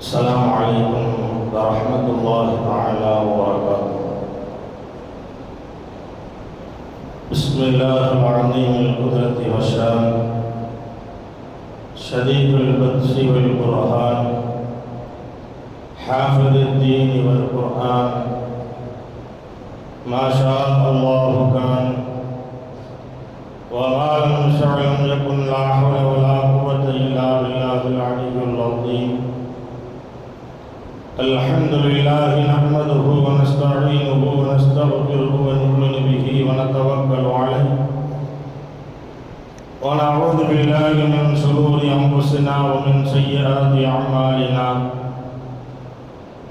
السلام عليكم ورحمة الله تعالى وبركاته. بسم الله العظيم القدرة والشان شديد البطش والبرهان حافظ الدين والقرآن ما شاء الله كان وما لم يشأ لم يكن لا حول ولا قوة إلا بالله العلي العظيم. الحمد لله نحمده ونستعينه ونستغفره ونؤمن به ونتوكل عليه ونعوذ بالله من شرور أنفسنا ومن سيئات أعمالنا.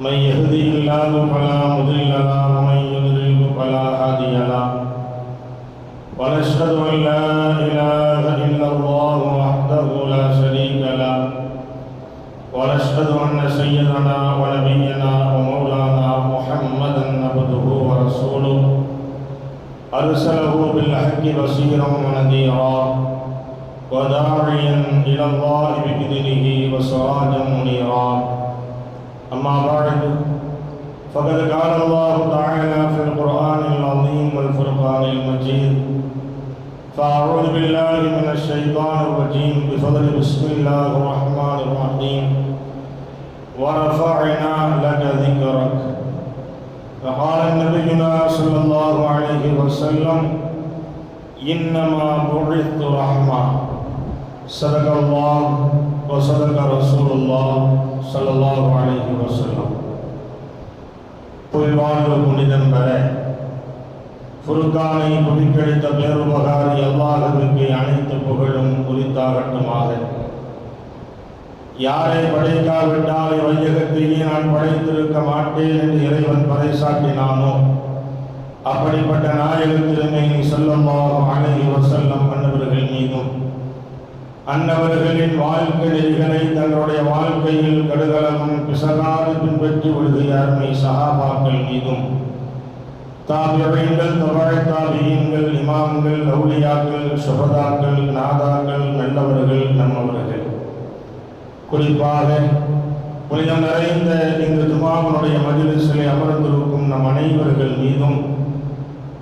من يهده الله فلا مضل له ومن يضلل فلا هادي له. ونشهد أن لا إله إلا الله وحده لا شريك له. ونشهد أن سيدنا ونبينا ومولانا محمدا عبده ورسوله أرسله بالحق بشيرا ونذيرا وداعيا إلى الله بإذنه وسراجا منيرا. أما بعد فقد قال الله تعالى في القرآن العظيم والفرقان المجيد. فأعوذ بالله من الشيطان الرجيم بفضل بسم الله الرحمن الرحيم. ورفعنا لك ذكرك. فقال نبينا صلى الله عليه وسلم إنما بعثت رحمة. صدق الله وصدق رسول الله صلى الله عليه وسلم. புகழ்வாழ்வு புனிதன் பெற ஃபுர்கானை புதுக்கெடுத்த பேருபகாரி அல்லாஹ்வுக்கு அனைத்து புகழும் உரித்தாகட்டுமாக. யாரை படைக்காவிட்டால் வையகத்தையே நான் படைத்திருக்க மாட்டேன் என்று இறைவன் பறைசாட்டினானோ அப்படிப்பட்ட நாயகத் திருமேனி ஸல்லல்லாஹு அலைஹி வஸல்லம் அன்னவர்கள் மீதும் அன்னவர்களின் வாழ்க்கை நெறிகளை தங்களுடைய வாழ்க்கையில் கடுகளவும் பிசகாது பின்பற்றி ஒழுகிய அருமை சஹாபாக்கள் மீதும் தாபியீன்கள் தபஅத் தாபியீன்கள் இமாம்கள் அவுலியாக்கள் ஷுஹதாக்கள் நாதாக்கள் நல்லவர்கள் நம்மவர்கள் குறிப்பாக புனிதம் நிறைந்த இந்த ஜுமாவினுடைய மஜ்லிஸிலே அமர்ந்திருக்கும் நம் அனைவர்கள் மீதும்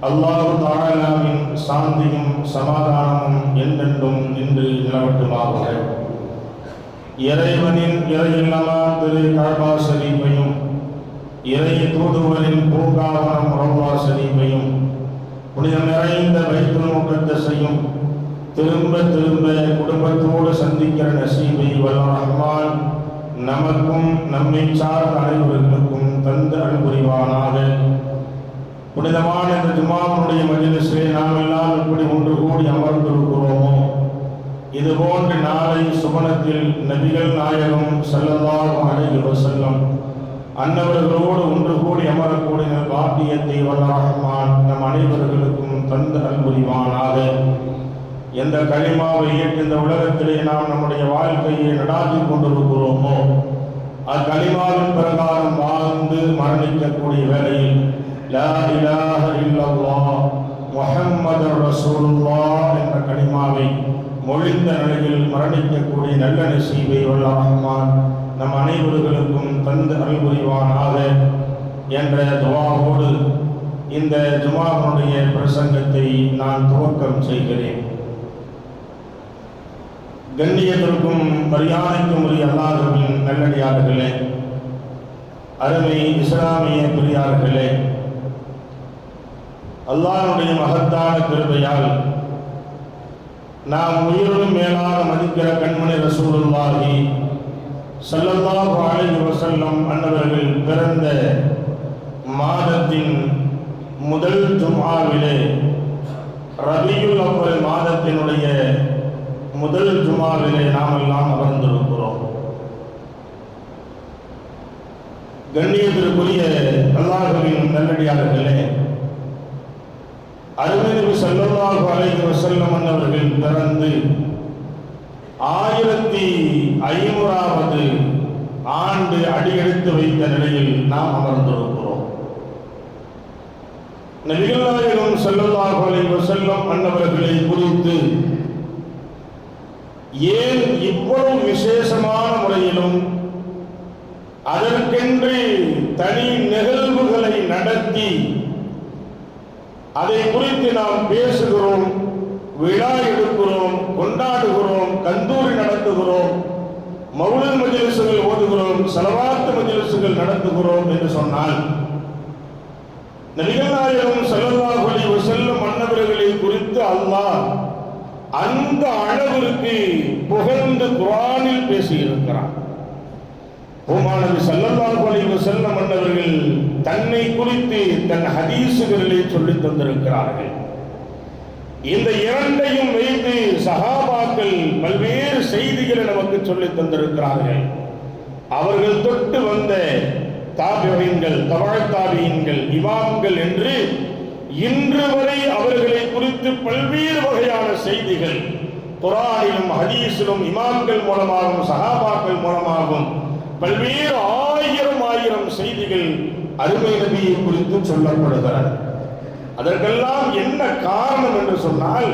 அல்லாஹ் தஆலாவின் சாந்தியும் சமாதானமும் என்றென்றும் நின்று நிலவட்டுமாக. இறைவனின் இறையில்லமாம் திரு கஅபா ஷரீஃபையும் இறை தூதுவரின் பூங்காவனம் ரௌலா ஷரீஃபையும் புனிதம் நிறைந்த பைத்துல் முகத்தஸையும் திரும்ப திரும்ப குடும்பத்தோடு சந்திக்கிற நசீபை வல்ல ரஹ்மான் நமக்கும் நம்மை சார்ந்த அனைவர்களுக்கும் தந்து அன்புரிவானாக. புனிதமான இந்த ஜுமாவுடைய மஜ்லிஸிலே நாம் எல்லாம் எப்படி ஒன்று கூடி அமர்ந்திருக்கிறோமோ இதுபோன்று நாளை சுபனத்தில் நபிகள் நாயகம் ஸல்லல்லாஹு அலைஹி வஸல்லம் அன்னவர்களோடு ஒன்று கூடி அமரக்கூடிய பாக்கியத்தை வல்ல ரஹ்மான் நம் அனைவர்களுக்கும் தந்து அன்புரிவானாக. எந்த கலிமாவை ஏற்று இந்த உலகத்திலே நாம் நம்முடைய வாழ்க்கையை நடாத்தி கொண்டிருக்கிறோமோ அக்கலிமாவின் பிரகாரம் வாழ்ந்து மரணிக்கக்கூடிய வேளையில் லா இலாஹ இல்லல்லாஹ் முஹம்மதுர் ரசூலுல்லாஹ் என்ற கலிமாவை மொழிந்த நிலையில் மரணிக்கக்கூடிய நல்ல நசீபை வல்ல ரஹ்மான் நம் அனைவர்களுக்கும் தந்து அருள்புரிவானாக என்ற துஆவோடு இந்த ஜுமாவுடைய பிரசங்கத்தை நான் துவக்கம் செய்கிறேன். கண்ணியத்திற்கும் மரியாதைக்கும் உரிய அல்லாஹ்வின் நல்லடியார்களே, அருமை இஸ்லாமிய பெரியார்களே, அல்லாஹ்வுடைய மகத்தான கிருபையால் நாம் உயிரினும் மேலாக மதிக்கிற கண்மணி ரசூலுல்லாஹி ஸல்லல்லாஹு அலைஹி வஸல்லம் அன்னவர்கள் பிறந்த மாதத்தின் முதல் ஜும்ஆவிலே ரபியுல் அவ்வல் மாதத்தினுடைய முதல் ஜும்ஆவிலே நாம் எல்லாம் அமர்ந்திருக்கிறோம். கண்ணியத்திற்குரிய அல்லாஹ்வின் நல்லடியார்களே, அருமை நபி ஸல்லல்லாஹு அலைஹி வஸல்லம் அன்னவர்கள் பிறந்து 1500வது ஆண்டு அடியெடுத்து வைத்த நிலையில் நாம் அமர்ந்திருக்கிறோம். நபிகள் நாயகம் ஸல்லல்லாஹு அலைஹி வஸல்லம் அன்னவர்களை குறித்து ஏன் இவ்வளவு விசேஷமான முறையிலும் அதற்கென்று தனி நிகழ்வுகளை நடத்தி அதை குறித்து நாம் பேசுகிறோம், விழா எடுக்கிறோம், கொண்டாடுகிறோம், கந்தூரி நடத்துகிறோம், மௌலித் மஜ்லிஸ்கள் ஓதுகிறோம், ஸலவாத் மஜ்லிஸ்கள் நடத்துகிறோம் என்று சொன்னால் நபிகள் நாயகம் ஸல்லல்லாஹு அலைஹி வஸல்லம் அன்னவர்களை குறித்து அல்லாஹ் அந்த அளவிற்கு புகழ்ந்து குர்ஆனில் பேசியிருக்கிறார். நபி ஸல்லல்லாஹு அலைஹி வஸல்லம் அன்னவர்கள் தன்னை குறித்து தன் ஹதீஸுகளிலே சொல்லி தந்திருக்கிறார்கள். இந்த இரண்டையும் வைத்து சஹாபாக்கள் பல்வேறு செய்திகளை நமக்கு சொல்லி தந்திருக்கிறார்கள். அவர்கள் தொட்டு வந்த தாபிஈன்கள், தபஅத் தாபிஈன்கள், இமாம்கள் என்று இன்று வரை அவர்களை குறித்து பல்வேறு வகையான செய்திகள் குர்ஆனிலும் ஹதீஸிலும் இமாம்கள் மூலமாகவும் சஹாபாக்கள் மூலமாகவும் பல்வேறு ஆயிரம் செய்திகள் அருமை நபியை குறித்து சொல்லப்படுகிறது. அதற்கெல்லாம் என்ன காரணம் என்று சொன்னால்,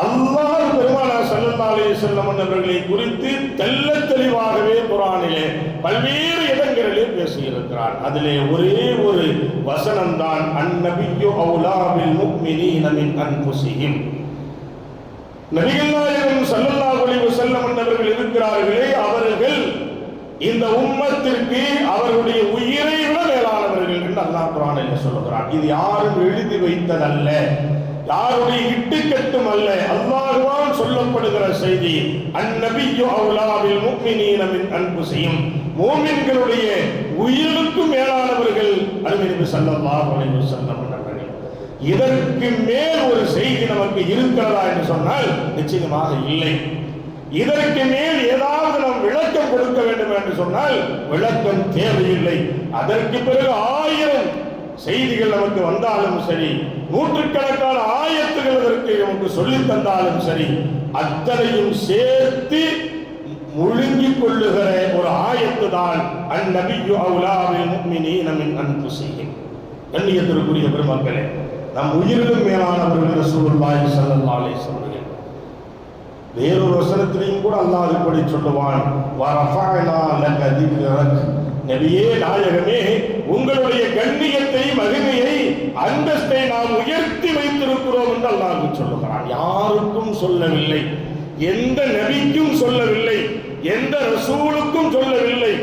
அல்லாஹ் பெருமானார் ஸல்லல்லாஹு அலைஹி வஸல்லம் அவர்களை குறித்து தெள்ளத் தெளிவாகவே குர்ஆனிலே பல்வேறு இடங்களிலே பேசியிருக்கிறார். அதிலே ஒரே ஒரு வசனம் தான் அந்நபியு அவுலா பில் முஃமினீன மின் அன்ஃபுஸிஹிம். நபிகள் நாயகம் ஸல்லல்லாஹு அலைஹி வஸல்லம் அவர்கள் இருக்கிறார்களே, அவர்கள் இந்த உம்மத்திற்கு அவர்களுடைய உயிரை விட மேலானவர்கள் என்று அல்லாஹ் குர்ஆனிலே சொல்கிறார். இது யாரும் எழுதி வைத்ததல்ல, யாருடைய இட்டுக்கட்டும் அல்ல, அல்லாஹ்வால் சொல்லப்படுகிற செய்தி. அந்நபியு அவுலா பில் முஃமினீன மின் அன்ஃபுஸிஹிம். மூமின்களுடைய உயிருக்கு மேலானவர்கள் அருமை நபி ஸல்லல்லாஹு அலைஹி வஸல்லம் அவர்கள். இதற்கு மேல் ஒரு செய்தி நமக்கு இருக்கிறதா என்று சொன்னால் நிச்சயமாக இல்லை. இதற்கு மேல் ஏதாவது நாம் விளக்கம் கொடுக்க வேண்டும் என்று சொன்னால் விளக்கம் தேவையில்லை. அதற்கு பிறகு 1000 செய்திகள் நமக்கு வந்தாலும் சரி, நூற்றுக்கணக்கான ஆயத்துகள் அதற்கு நமக்கு சொல்லித் தந்தாலும் சரி, அத்தனையும் சேர்த்து முழுங்கிக் கொள்ளுகிற ஒரு ஆயத்து தான் அந்நபியு அவுலா பில் முஃமினீன மின் அன்ஃபுஸிஹிம். கண்ணியத்திற்குரிய பெருமக்களே, நம் உயிரிலும் மேலானவர்கள் ரசூலுல்லாஹி ஸல்லல்லாஹு அலைஹி வஸல்லம். வேறொரு வசனத்திலையும் கூட அல்லாஹ் இப்படி சொல்லுவான், வரஃபஅனா லக திக்ரக். நபியே நாயகமே, உங்களுடைய கண்ணியத்தை, மகிமையை, அந்தஸ்தை நாம் உயர்த்தி வைத்திருக்கிறோம் என்று அல்லாஹ் சொல்லுகிறான். யாருக்கும் சொல்லவில்லை, எந்த நபிக்கும் சொல்லவில்லை, எந்த ரசூலுக்கும் சொல்லவில்லை.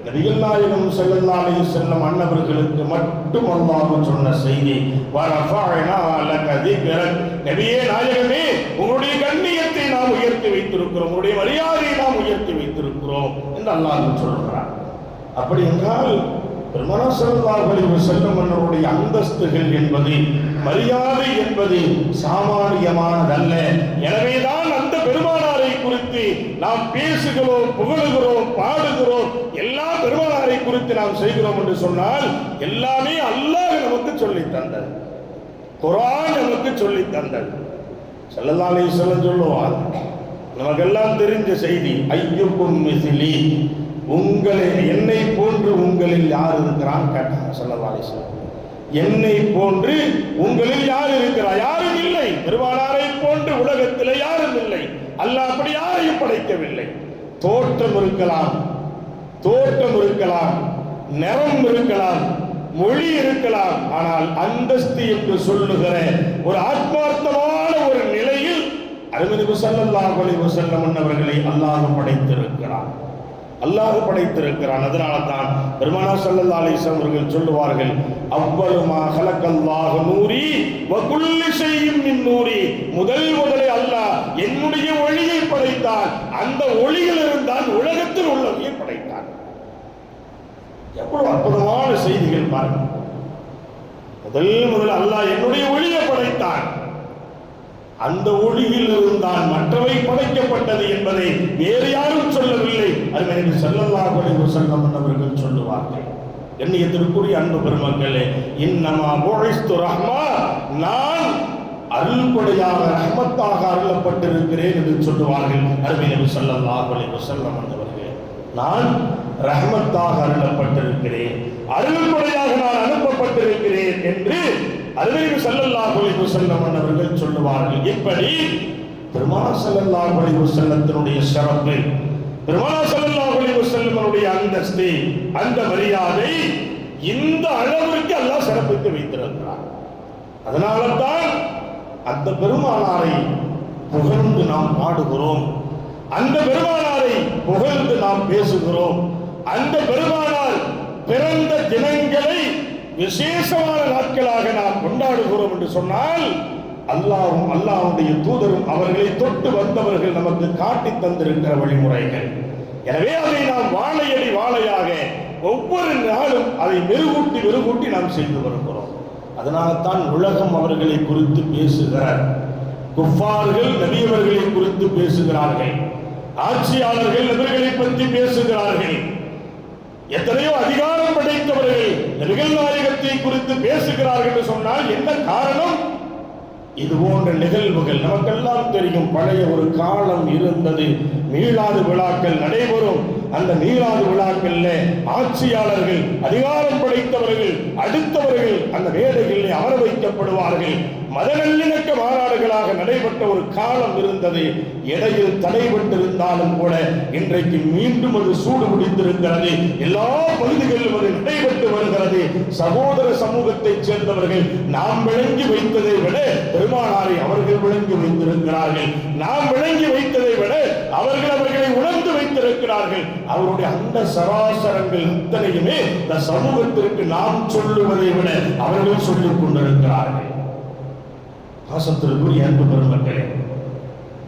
நபிகள் நாயகம் ஸல்லல்லாஹு அலைஹி வஸல்லம் அன்னவர்களுக்கு மட்டும் அல்லாஹ் சொன்ன செய்தி, வரஃபஅனா லக திக்ரக். நபியே நாயகமே, உங்களுடைய கண்ணியத்தை நாம் உயர்த்தி வைத்திருக்கிறோம், உங்களுடைய மரியாதையை நாம் உயர்த்தி வைத்திருக்கிறோம் என்று அல்லாஹ் சொல்கிறார். அப்படி என்றால் பெருமானார் ஸல்லல்லாஹு அலைஹி வஸல்லம் அவர்களுடைய அந்தஸ்துகள் என்பது, மரியாதை என்பது சாமானியமானதல்ல. எனவேதான் அந்த பெருமானாரை குறித்து நாம் பேசுகிறோம், புகழுகிறோம், பாடுகிறோம், எல்லா பெருமானாரை குறித்து நாம் செய்கிறோம் என்று சொன்னால் எல்லாமே அல்லாஹ் நமக்கு சொல்லித் தந்தது, குர்ஆன் நமக்கு சொல்லித் தந்தது. ஸல்லல்லாஹு அலைஹி வஸல்லம் சொல்லுவார், நமக்கெல்லாம் தெரிஞ்ச செய்தி, ஐயுக்கும் மிஸ்லி, உங்களை என்னை போன்று உங்களில் யார் இருக்கிறான் கேட்டாங்க ஸல்லல்லாஹு அலைஹி வஸல்லம். என்னை போன்று உங்களில் யார் இருக்கிறார்? யாரும் இல்லை. பெருமானாரை போன்று உலகத்தில் யாரும் இல்லை. அல்லாஹ் அப்படி யாரையும் படைக்கவில்லை. தோற்றம் இருக்கலாம், நிறம் இருக்கலாம், மொழி இருக்கலாம், ஆனால் அந்தஸ்து என்று சொல்லுகிற ஒரு ஆத்மார்த்தமான ஒரு நிலையில் அருமை நபி ஸல்லல்லாஹு அலைஹி வஸல்லம் அவர்களை அல்லாஹ் படைத்திருக்கிறார். அதனால தான் பெருமானார் ஸல்லல்லாஹு அலைஹி வஸல்லம் அவர்கள் சொல்லுவார்கள், அவ்வளவு மா ஹலக்கல்லாஹு நூரி வ குல்லு ஷைஇன் மின் நூரி. முதலே அல்லாஹ் என்னுடைய ஒளியை படைத்தான், அந்த ஒளியில் இருந்தான் உலகத்தில் உள்ளவையை படைத்தான். எவ்வளவு அற்புதமான செய்திகள் பாருங்கள். முதல் அல்லாஹ் என்னுடைய ஒளியை படைத்தான், அந்த ஒளியில் இருந்தான் மற்றவை படைக்கப்பட்டது என்பதை வேறு யாரும் சொல்லவில்லை. அருமை நபி ஸல்லல்லாஹு அலைஹி வஸல்லம் அவர்கள் சொல்லுவார்கள். கண்ணியத்திற்குரிய அன்பு பெருமக்களே, இன்னமா புஇஸ்து ரஹ்மா, நான் அருள்கொடையாக ரஹ்மத்தாக அருளப்பட்டிருக்கிறேன் என்று சொல்லுவார்கள் அருமை நபி ஸல்லல்லாஹு அலைஹி வஸல்லம் அவர்கள். நான் ரஹ்மத்தாக அருளப்பட்டிருக்கிறேன், அருள்கொடையாக நான் அனுப்பப்பட்டிருக்கிறேன் என்று அருமை நபி ஸல்லல்லாஹு அலைஹி வஸல்லம் அவர்கள் சொல்லுவார்கள். இப்படி பெருமானார் ஸல்லல்லாஹு அலைஹி வஸல்லத்தினுடைய சிறப்பு, பெருமானார் ஸல்லல்லாஹு அலைஹி வஸல்லமுடைய அந்த அந்தஸ்து, அந்த மரியாதை இந்த அளவிற்கு அல்லாஹ் சிறப்பித்து வைத்திருக்கிறார். அதனால தான் அந்த பெருமானாரை புகழ்ந்து நாம் பாடுகிறோம், அந்த பெருமானாரை புகழ்ந்து நாம் பேசுகிறோம். அந்த பெருமானார் பிறந்த தினங்களை விசேஷமான நாட்களாக நாம் கொண்டாடுகிறோம் என்று சொன்னால் அல்லாஹ்வும் அல்லாஹ்வுடைய தூதரும் அவர்களை தொட்டு வந்தவர்கள் நமக்கு காட்டி தந்திருக்கிற வழிமுறைகள். எனவே அதை நாம் வாழையடி வாழையாக ஒவ்வொரு நாளும் அதை மெருகூட்டி நாம் செய்து வருகிறோம். அதனால்தான் உலகம் அவர்களை குறித்து பேசுகிறார். குஃபார்கள் நபியவர்களை குறித்து பேசுகிறார்கள், ஆட்சியாளர்கள் நபிகளை பற்றி பேசுகிறார்கள், எத்தனையோ அதிகாரம் படைத்தவர்கள் நபிகள் நாயகத்தை குறித்து பேசுகிறார்கள் என்று சொன்னால் என்ன காரணம்? இது போன்ற நிகழ்வுகள் நமக்கெல்லாம் தெரியும். பழைய ஒரு காலம் இருந்தது, மீளாது விழாக்கள் நடைபெறும். அந்த மீளாது விழாக்கள்ல ஆட்சியாளர்கள் அதிகாரம் படைத்தவர்கள் அடுத்தவர்கள் அந்த மேடைகளில் அமர வைக்கப்படுவார்கள். மத நல்லிணக்க மாநாடுகளாக நடைபெற்ற ஒரு காலம் இருந்தது. இடையில் தடைபட்டிருந்தாலும் கூட இன்றைக்கு மீண்டும் அது சூடு பிடித்திருக்கிறது. எல்லா பகுதிகளிலும் அது நடைபெற்று வருகிறது. சகோதர சமூகத்தைச் சேர்ந்தவர்கள் நாம் விளங்கி வைத்ததை விட பெருமானாரை அவர்கள் விளங்கி வைத்திருக்கிறார்கள். நாம் விளங்கி வைத்ததை விட அவர்களை உணர்ந்து வைத்திருக்கிறார்கள். அவருடைய அந்த சராசரங்கள் அத்தனையுமே இந்த சமூகத்திற்கு நாம் சொல்லுவதை விட அவர்கள் சொல்லிக் கொண்டிருக்கிறார்கள். பாசத்திற்குரிய அன்பு பெருமக்களே,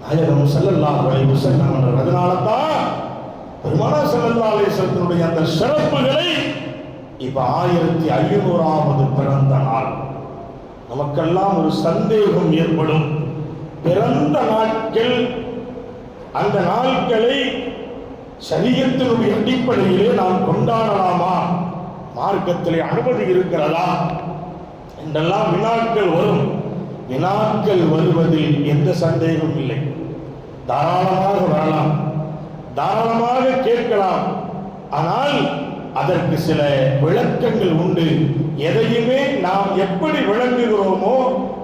நாயகம் ஸல்லல்லாஹு அலைஹி வஸல்லம் அவர்கள் அதனால்தான் பெருமானார் ஸல்லல்லாஹு அலைஹி வஸல்லமுடைய அந்த சிறப்புகளை இப்ப 1500வது பிறந்த நாள் நமக்கெல்லாம் ஒரு சந்தேகம் ஏற்படும். பிறந்த நாட்கள், அந்த நாட்களை சரியத்தினுடைய அடிப்படையிலே நாம் கொண்டாடலாமா, மார்க்கத்திலே அனுமதி இருக்கிறதா என்றெல்லாம் வினாக்கள் வரும். வினாக்கள் வருவதில் எந்த சந்தேகமும் இல்லை. தாராளமாக வரலாம், தாராளமாக கேட்கலாம். ஆனால் அதற்கு சில விளக்கங்கள் உண்டு. எதையுமே நாம் எப்படி விளங்குகிறோமோ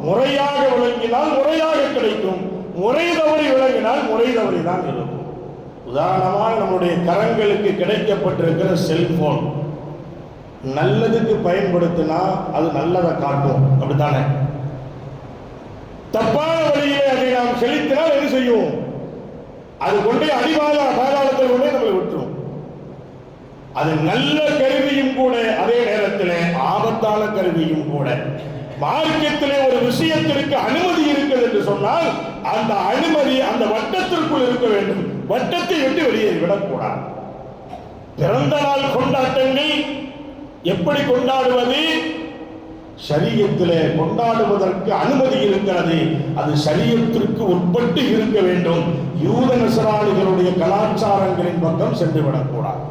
முறையாக விளங்கினால் முறையாக கிடைக்கும், முறை தவறி விளங்கினால் முறை தவறிதான் இருக்கும். உதாரணமாக நம்முடைய கரங்களுக்கு கிடைக்கப்பட்டிருக்கிற செல்போன் நல்லதுக்கு பயன்படுத்தினா அது நல்லதை காட்டும், அப்படித்தானே? தப்பான வழியிலே அதை நாம் செலுத்தினால் என்ன செய்யும்? அது கொண்டே பாதாளத்தை கொண்டே நம்மளை விட்டுரும். அது நல்ல கருவியும் கூட, அதே நேரத்தில் ஆபத்தான கருவியும் கூட. மார்க்கத்திலே ஒரு விஷயத்திற்கு அனுமதி இருக்கிறது என்று சொன்னால் அந்த அனுமதி அந்த வட்டத்திற்குள் இருக்க வேண்டும், வட்டத்தை விட்டு வெளியே விடக்கூடாது. பிறந்த நாள் கொண்டாட்டங்கள் எப்படி கொண்டாடுவது? ஷரியத்திலே கொண்டாடுவதற்கு அனுமதி இருக்கிறது. அது ஷரியத்திற்கு உட்பட்டு இருக்க வேண்டும். யூத நசராணிகளுடைய கலாச்சாரங்களின் பக்கம் சென்று விடக்கூடாது.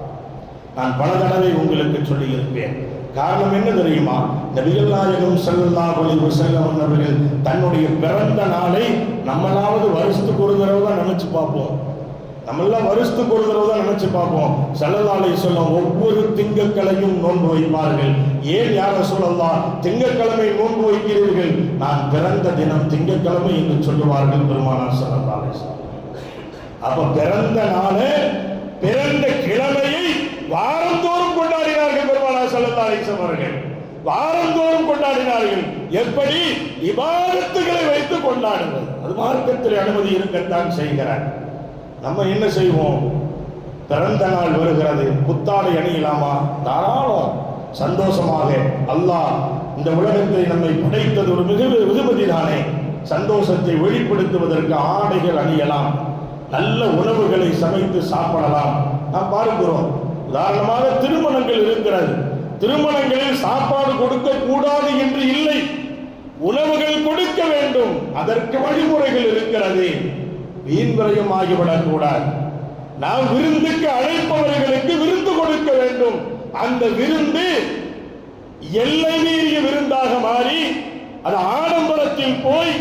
நான் பல தடவை உங்களுக்கு சொல்லி இருப்பேன். காரணம் என்ன தெரியுமா? நபிகள் நாயகம் ஸல்லல்லாஹு அலைஹி வஸல்லம் அவர்கள் தன்னுடைய பிறந்த நாளை நம்மளாவது வருஷத்துக்கு ஒரு தடவை தான் நினைச்சு பார்ப்போம். நம்மெல்லாம் வருஷத்துக்கு ஒரு தடவை தான் நினைச்சு பார்ப்போம். ஸல்லல்லாஹு அலைஹி வஸல்லம் ஒவ்வொரு திங்கட்கிழமையும் நோன்பு வைப்பார்கள். ஏன் யா ரசூலல்லாஹ் திங்கட்கிழமை நோன்பு வைக்கிறீர்கள்? நான் பிறந்த தினம் திங்கட்கிழமை என்று சொல்லுவார்கள் பெருமானார் ஸல்லல்லாஹு அலைஹி வஸல்லம். அப்ப பிறந்த நாளை, பிறந்த கிழமையை வாரந்தோறும் கொண்டாடினார்கள் பெருமானார் ஸல்லல்லாஹு அலைஹி வஸல்லம் அவர்கள். வாரந்தோறும் கொண்டாடினார்கள். எப்படி? இபாதத்துகளை வைத்து கொண்டாடுவது. அது மார்க்கத்தில் அனுமதி இருக்கத்தான் செய்கிறார். நம்ம என்ன செய்வோம்? பிறந்த நாள் வருகிறது, புத்தாடை அணியலாமா? தாராளம், சந்தோஷமாக. அல்லாஹ் இந்த உலகத்தை நம்மை படைத்தது ஒரு மிக வெகுமதி தானே. சந்தோஷத்தை வெளிப்படுத்துவதற்கு ஆடைகள் அணியலாம், நல்ல உணவுகளை சமைத்து சாப்பிடலாம். நாம் பார்க்கிறோம். உதாரணமாக திருமணங்கள் இருக்கிறது. திருமணங்களில் சாப்பாடு கொடுக்க கூடாது என்று இல்லை, உணவுகள் கொடுக்க வேண்டும். அதற்கு வழிமுறைகள் இருக்கிறது. வீண் விரயம் ஆகிவிடக் கூடாது. நாம் விருந்துக்கு அழைப்பவர்களுக்கு விருந்து கொடுக்க வேண்டும். அந்த விருந்து எல்லை மீறிய விருந்தாக மாறி அது ஆடம்பரத்தில் போய்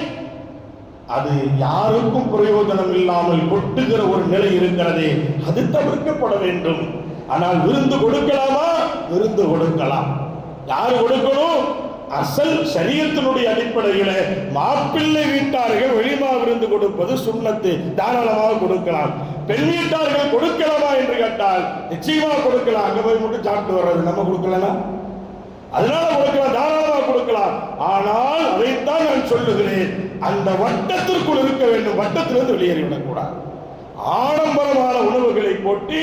அது யாருக்கும் பிரயோஜனம் இல்லாமல் கொட்டுகிற ஒரு நிலை இருக்கிறது. அது தவிர்க்கப்பட வேண்டும். ஆனால் விருந்து கொடுக்கலாமா? விருந்து கொடுக்கலாம். யாரு கொடுக்கணும்? அசல் ஷரியத்தினுடைய அடிப்படையில் மாப்பிள்ளை வீட்டார்கள் வெளிமா விருந்து கொடுப்பது சுன்னத்து, தாராளமாக கொடுக்கலாம். பெண் வீட்டார்கள் கொடுக்கலாமா என்று கேட்டால் நிச்சயமா கொடுக்கலாம். அங்க போய் மட்டும் சாப்பிட்டு வர்றது நம்ம கொடுக்கலாம், அதனால கொடுக்கலாம், தாராளமாக கொடுக்கலாம். ஆனால் அதைத்தான் நான் சொல்லுகிறேன், அந்த வட்டத்திற்குள் இருக்க வேண்டும், வட்டத்திலிருந்து வெளியேறிவிடக்கூடாது. ஆடம்பரமான உணவுகளை போட்டு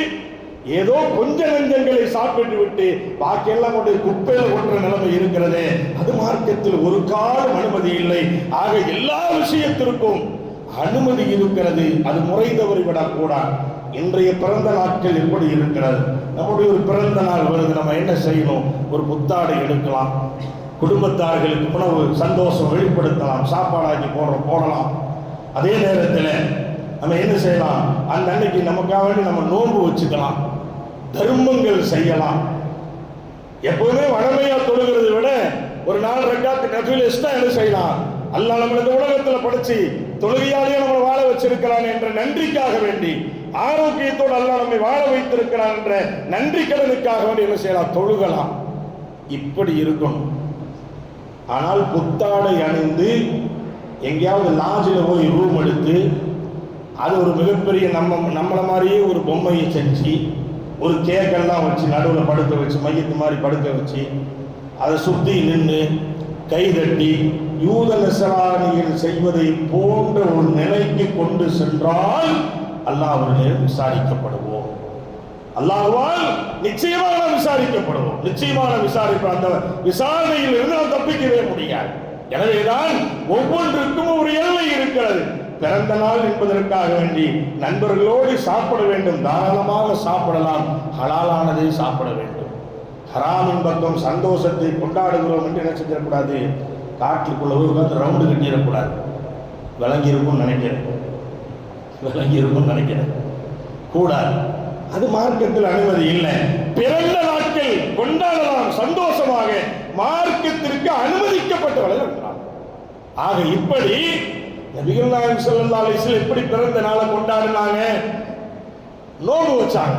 ஏதோ கொஞ்ச நெஞ்சங்களை சாப்பிட்டு விட்டு பாக்கியெல்லாம் கொண்டு குப்பையில கொன்ற நிலைமை இருக்கிறது. அது மார்க்கத்தில் ஒரு காலம் அனுமதி இல்லை. ஆக எல்லா விஷயத்திற்கும் அனுமதி இருக்கிறது, அது முறை தவறி விடக்கூடாது. இன்றைய பிறந்த நாட்கள் எப்படி இருக்கிறது? நம்முடைய ஒரு பிறந்த நாள் வருது, நம்ம என்ன செய்யணும்? ஒரு புத்தாடை எடுக்கலாம், குடும்பத்தார்களுக்கு உணவு சந்தோஷம் வெளிப்படுத்தலாம், சாப்பாடாக்கி போடலாம். அதே நேரத்தில் நம்ம என்ன செய்யலாம்? அந்த அன்னைக்கு நமக்காக வேண்டி நம்ம நோன்பு வச்சுக்கலாம், தர்மங்கள் செய்யலாம். எப்பவுமே வழமையா தொழுகிறத விட ஒரு 4 ரக்காத் நஃபில் எக்ஸ்ட்ரா என்ன செய்யலாம்? அல்லாஹ் நம்ம இந்த உலகத்தில் படைச்சு தொழுகையாலேயே நம்மளை வாழ வச்சிருக்கிறான் என்ற நன்றிக்காக வேண்டி, ஆரோக்கியத்தோடு அல்லாஹ் நம்மை வாழ வைத்திருக்கிறான் என்ற நன்றி கடனுக்காக வேண்டி என்ன செய்யலாம்? தொழுகலாம். இப்படி இருக்கணும். ஆனால் புத்தாடை அணிந்து எங்கேயாவது லாட்ஜில் போய் ரூம் எடுத்து அது ஒரு மிகப்பெரிய நம்மளை மாதிரியே ஒரு பொம்மையை செஞ்சு ஒரு கேக்கெல்லாம் வச்சு நடுவில் படுக்க வச்சு மையத்து மாதிரி படுக்க வச்சு அதை சுற்றி நின்று கைதட்டி யூத நசராணியில் செய்வதை போன்ற ஒரு நிலைக்கு கொண்டு சென்றால் அல்லாஹ் அவர்களிடம் விசாரிக்கப்படுவோம். அல்லாஹ்வால் நிச்சயமாக விசாரிக்கப்படுவோம். நிச்சயமான விசாரிப்பு, அந்த விசாரணையில் இருந்து நாம் தப்பிக்கவே முடியாது. எனவேதான் ஒவ்வொன்றுக்கும் ஒரு எல்லை இருக்கிறது. பிறந்த நாள் என்பதற்காக வேண்டி நண்பர்களோடு சாப்பிட வேண்டும், தாராளமாக சாப்பிடலாம். ஹலாலானதை சாப்பிட வேண்டும். ஹராமின் பக்கம் சந்தோஷத்தை கொண்டாடுகிறோம் என்று என்ன செஞ்சிடக்கூடாது? காட்டுக்குள்ள உட்காந்து ரவுண்டு கட்டிடக்கூடாது. விளங்கி இருக்கும்னு நினைக்கிறேன் கூடாது. அது மார்க்கத்தில் அனுமதி இல்லை. பிறந்த நாட்கள் கொண்டாடலாம் சந்தோஷமாக, மார்க்கத்திற்கு அனுமதிக்கப்பட்டவர்கள் இருக்கிறார். ஆக இப்படி நபிகள் நாயகம் ஸல்லல்லாஹு அலைஹி வஸல்லம் எப்படி பிறந்த நாளை கொண்டாடினாங்க? நோன்பு வச்சாங்க,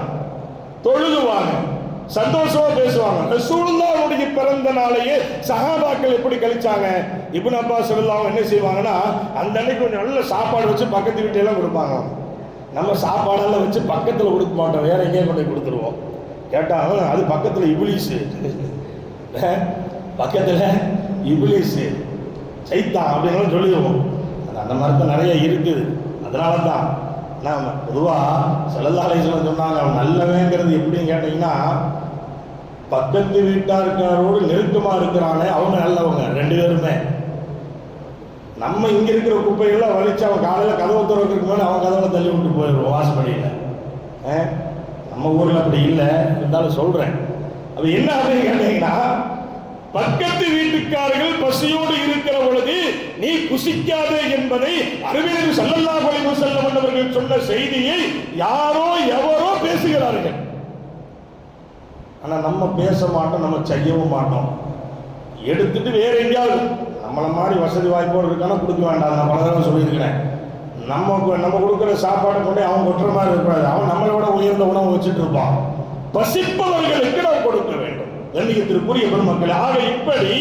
தொழுதுவாங்க, சந்தோஷமா பேசுவாங்க. ரசூலுல்லாஹ்வுடைய பிறந்த நாளையே சஹாபாக்கள் எப்படி கழிச்சாங்க? இப்னு அப்பாஸ் ஸல்லல்லாஹு என்ன செய்வாங்கன்னா, அந்த அன்னைக்கு கொஞ்சம் நல்ல சாப்பாடு வச்சு பக்கத்து வீட்டெல்லாம் கொடுப்பாங்க. நம்ம சாப்பாடெல்லாம் வச்சு பக்கத்தில் கொடுக்க மாட்டோம், வேற எங்கேயும் கொண்டு போய் கொடுத்துருவோம். கேட்டால் அது பக்கத்தில் இப்லீஸு, பக்கத்தில் இப்லீஸு சைத்தான் அப்படின்னு சொல்லிடுவோம். அந்த மாதிரி தான் நிறைய இருக்குது. அதனால தான் நாம் பொதுவாக ஸல்லல்லாஹு அலைஹி வஸல்லம் சொன்னாங்க, அவன் நல்லவேங்கிறது எப்படின்னு கேட்டிங்கன்னா, பக்கத்து வீட்டாருக்காரோடு நெருக்கமாக இருக்கிறானே அவங்க நல்லவங்க 2 பேருமே. நம்ம இங்கே இருக்கிற குப்பையெல்லாம் வலிச்சு அவன் காலையில் கதவை திறக்கிறதுக்கு மேலே அவன் கதவை தள்ளி விட்டு போயிடுவோம் வாசப்படியில். நம்ம ஊரில் அப்படி இல்லை, இருந்தாலும் சொல்கிறேன். அது என்ன அப்படின்னு கேட்டீங்கன்னா, பக்கத்து வீட்டுக்காரர்கள் பசியோடு இருக்கிற பொழுது நீ குசிக்காதே என்பதை அறிவியல் ஸல்லல்லாஹு அலைஹி வஸல்லம் அவர்கள் சொன்ன செய்தியை யாரோ எவரோ பேசுகிறார்கள். ஆனால் நம்ம பேச மாட்டோம், நம்ம செய்யவும் மாட்டோம். எடுத்துட்டு வேற எங்கேயாவது நம்மளை மாதிரி வசதி வாய்ப்போடு இருக்கானா கொடுக்க வேண்டாம். நான் பல தடவை சொல்லியிருக்கிறேன். நம்ம கொடுக்குற சாப்பாடை கொண்டே அவன் கொட்டுற மாதிரி இருக்காது. அவன் நம்மளை விட உயர்ந்த உணவு வச்சுட்டு இருப்பான். பசிப்பவர்களுக்கு நாம் கொடுக்க வேண்டும். கண்ணியத்திற்குரிய பெருமக்கள், ஆக இப்படி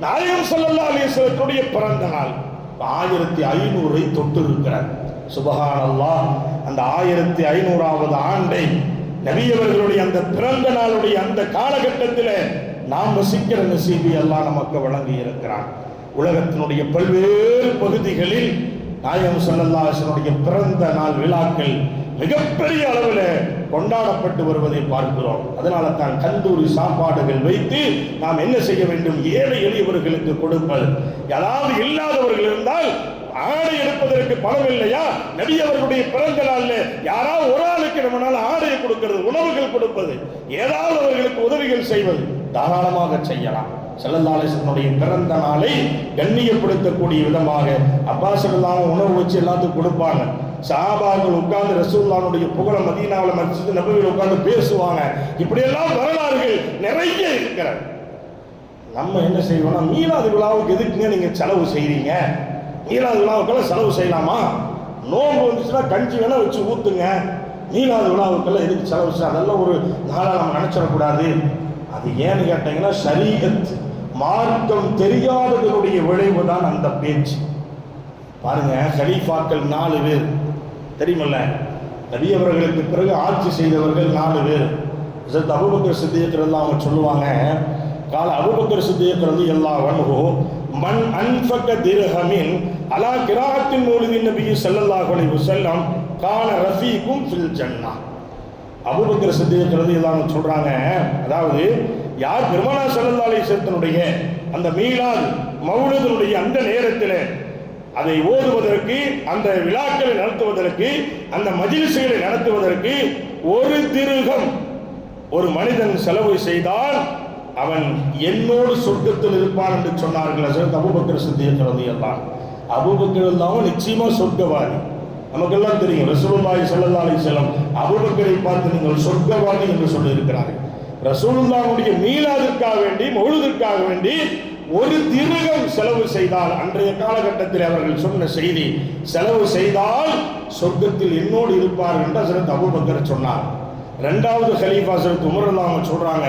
நாயகம் ஸல்லல்லாஹு அலைஹி வஸல்லத்துடைய பிறந்த நாள் 1500 தொட்டு இருக்கிறார். சுப்ஹானல்லாஹ். அந்த 1500வது ஆண்டை நபி அவர்களுடைய அந்த பிறந்த நாளுடைய அந்த காலகட்டத்தில் நாம் வசிக்கிற நசீபை அல்லாஹ் நமக்கு வழங்கி இருக்கிறான். உலகத்தினுடைய பல்வேறு பகுதிகளில் நாயகம் ஸல்லல்லாஹு அலைஹி வஸல்லம் பிறந்த நாள் விழாக்கள் மிகப்பெரிய அளவில் கொண்டாடப்பட்டு வருவதை பார்க்கிறோம். அதனால தான் கந்தூரி சாப்பாடுகள் வைத்து நாம் என்ன செய்ய வேண்டும்? ஏழை எளியவர்களுக்கு கொடுப்பது. யாராவது இல்லாதவர்கள் இருந்தால் ஆடை எடுப்பதற்கு பணம் இல்லையா? நபி அவர்களுடைய பிறந்த நாள்ல யாராவது ஒரு ஆளுக்கு நம்மளால ஆடையை கொடுக்கிறது, உணவுகள் கொடுப்பது, ஏதாவது அவர்களுக்கு உதவிகள் செய்வது தாராளமாக செய்யலாம். ஸல்லல்லாஹு அலைஹி வஸல்லம் பிறந்த நாளை கண்ணியப்படுத்தக்கூடிய விதமாக அப்பாஸ் ரலியல்லாஹு உணவு வச்சு எல்லாத்துக்கும் கொடுப்பாங்க. சஹாபாக்கள் உட்கார்ந்து ரசூலுல்லாஹ்வுடைய புகழ மதீனாவுல மஸ்ஜித் நபவியில் உட்கார்ந்து பேசுவாங்க. இப்படியெல்லாம் வரலாறுகள் நிறைய இருக்கிறது. நம்ம என்ன செய்வோம்னா, மீலாது விழாவுக்கு எதுக்குங்க நீங்க செலவு செய்றீங்க? மீலாது விழாவுக்கெல்லாம் செலவு செய்யலாமா? நோன்பு வந்துச்சுன்னா கஞ்சி வேணா வச்சு ஊத்துங்க. மீலாது விழாவுக்கெல்லாம் எதுக்கு செலவு செய்ய? அதெல்லாம் ஒரு நாளா நம்ம நினைச்சிடக்கூடாது. அது ஏன்னு கேட்டீங்கன்னா, ஷரீஅத் மார்க்கம் தெரியாததனுடைய விளைவுதான் அந்த பேச்சு. பாருங்க, கலீஃபாக்கள் 4 பேர் தெரியுமல்ல, நபி அவர்களுக்கு பிறகு ஆட்சி செய்தவர்கள் 4 பேர். ஹஜ்ரத் அபூபக்கர் சித்திக் ரலியல்லாஹு அன்ஹு சொல்லுவாங்க, கால அபூபக்கர் சித்திக் ரலியல்லாஹு அன்ஹு மன் அன்ஃபக திர்ஹமின் அலா கிராஅத்தின் மௌலிதின் நபி ஸல்லல்லாஹு அலைஹி வஸல்லம் கான ரஃபீகும் ஃபில் ஜன்னah. அபூபக்கர் சித்திக் ரலியல்லாஹு அன்ஹு சொல்றாங்க, அதாவது யார் பெருமானார் ஸல்லல்லாஹு அலைஹி வஸல்லமுடைய அந்த மீலாத் மௌலிதுடைய அந்த நேரத்தில் அதை ஓதுவதற்கு, அந்த விழாக்களை நடத்துவதற்கு, அந்த மஜ்லிஸ்களை நடத்துவதற்கு ஒரு திர்ஹம் ஒரு மனிதன் செலவு செய்தால் அவன் என்னோடு சொர்க்கத்தில் இருப்பான் என்று சொன்னார்கள் ஹஜ்ரத் அபூபக்கர் சித்திக் ரலியல்லாஹு அன்ஹு. அபூபக்கர் ரலியல்லாஹு நிச்சயமா சொர்க்கவாதி. நமக்கெல்லாம் தெரியும், ரசூலுல்லாஹி ஸல்லல்லாஹு அலைஹி வஸல்லம் அபூபக்கரை பார்த்து நீங்கள் சொர்க்கவாதி என்று சொல்லி இருக்கிறார்கள். ரசூலுல்லாஹ்வுடைய மீலாதிற்காக வேண்டி, மௌலிதிற்காக வேண்டி ஒரு திர்ஹம் செலவு செய்தால், அன்றைய காலகட்டத்தில் அவர்கள் சொன்ன செய்தி, செலவு செய்தால் சொர்க்கத்தில் என்னோடு இருப்பார் என்று ஹஜ்ரத் அபூபக்கர் சொன்னார். இரண்டாவது கலீஃபா ஹஜ்ரத் உமர் ரலியல்லாஹு அன்ஹு சொல்றாங்க,